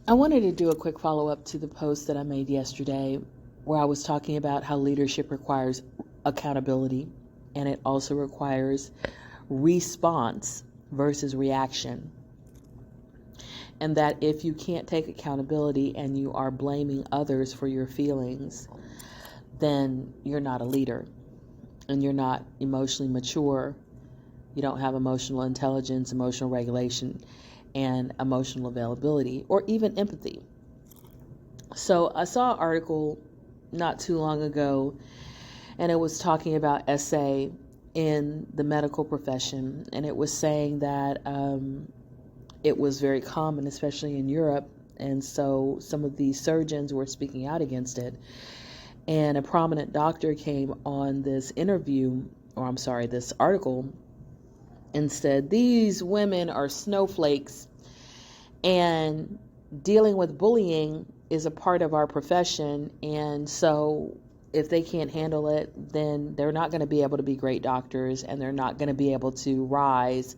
I wanted to do a quick follow-up to the post that I made yesterday where I was talking about how leadership requires accountability and it also requires response versus reaction. And that if you can't take accountability and you are blaming others for your feelings, then you're not a leader and you're not emotionally mature. You don't have emotional intelligence, emotional regulation, and emotional availability, or even empathy. So I saw an article not too long ago, and it was talking about SA in the medical profession, and it was saying that it was very common, especially in Europe, and so some of these surgeons were speaking out against it. And a prominent doctor came on this this article, and said, these women are snowflakes and dealing with bullying is a part of our profession. And so if they can't handle it, then they're not going to be able to be great doctors and they're not going to be able to rise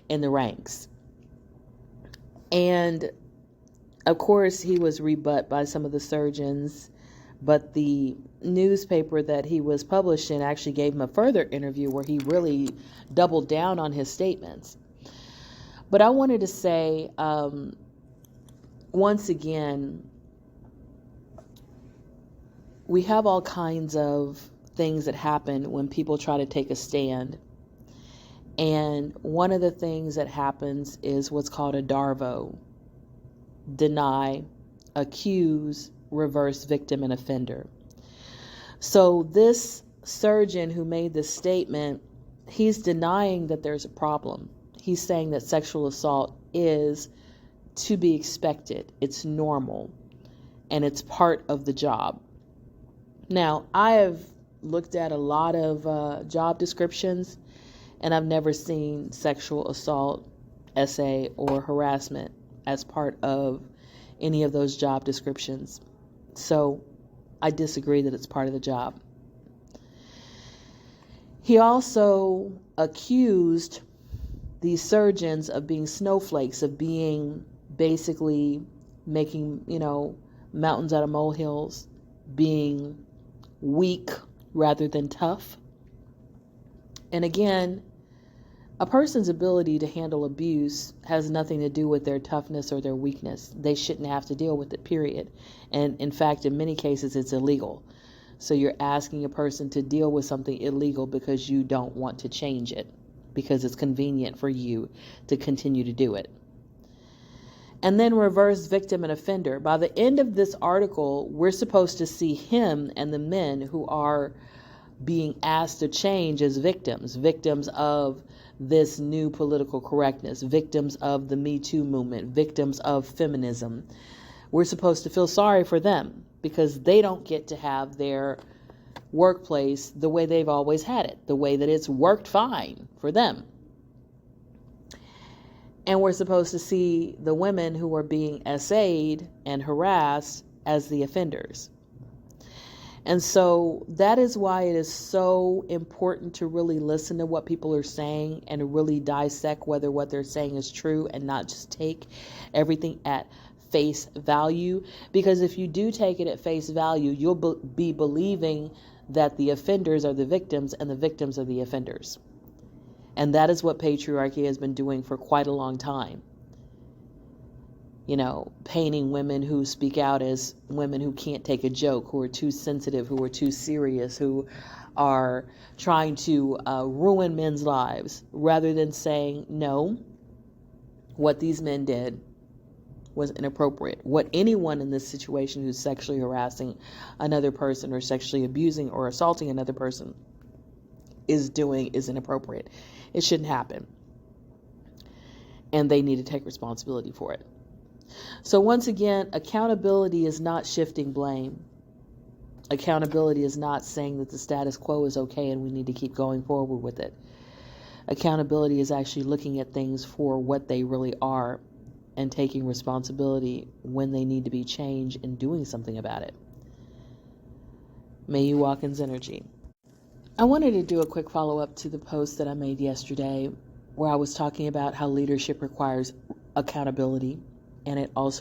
in the ranks. And of course, he was rebut by some of the surgeons, but the newspaper that he was published in actually gave him a further interview where he really doubled down on his statements. But I wanted to say, once again, we have all kinds of things that happen when people try to take a stand. And one of the things that happens is what's called a DARVO: deny, accuse, reverse, victim, and offender. So this surgeon who made this statement, he's denying that there's a problem. He's saying that sexual assault is to be expected. It's normal and it's part of the job. Now, I have looked at a lot of job descriptions and I've never seen sexual assault, SA, or harassment as part of any of those job descriptions. So I disagree that it's part of the job. He also accused these surgeons of being snowflakes, of being basically making, mountains out of molehills, being weak rather than tough. And again, a person's ability to handle abuse has nothing to do with their toughness or their weakness. They shouldn't have to deal with it, period. And in fact, in many cases, it's illegal. So you're asking a person to deal with something illegal because you don't want to change it, because it's convenient for you to continue to do it. And then reverse, victim, and offender. By the end of this article, we're supposed to see him and the men who are being asked to change as victims of this new political correctness, victims of the Me Too movement, victims of feminism. We're supposed to feel sorry for them because they don't get to have their workplace the way they've always had it, the way that it's worked fine for them. And we're supposed to see the women who are being SA'd and harassed as the offenders. And so that is why it is so important to really listen to what people are saying and to really dissect whether what they're saying is true and not just take everything at face value. Because if you do take it at face value, you'll be believing that the offenders are the victims and the victims are the offenders. And that is what patriarchy has been doing for quite a long time. Painting women who speak out as women who can't take a joke, who are too sensitive, who are too serious, who are trying to ruin men's lives, rather than saying, no, what these men did was inappropriate. What anyone in this situation who's sexually harassing another person or sexually abusing or assaulting another person is doing is inappropriate. It shouldn't happen. And they need to take responsibility for it. So once again, accountability is not shifting blame. Accountability is not saying that the status quo is okay and we need to keep going forward with it. Accountability is actually looking at things for what they really are and taking responsibility when they need to be changed and doing something about it. May you walk in Synergy. I wanted to do a quick follow-up to the post that I made yesterday where I was talking about how leadership requires accountability and it also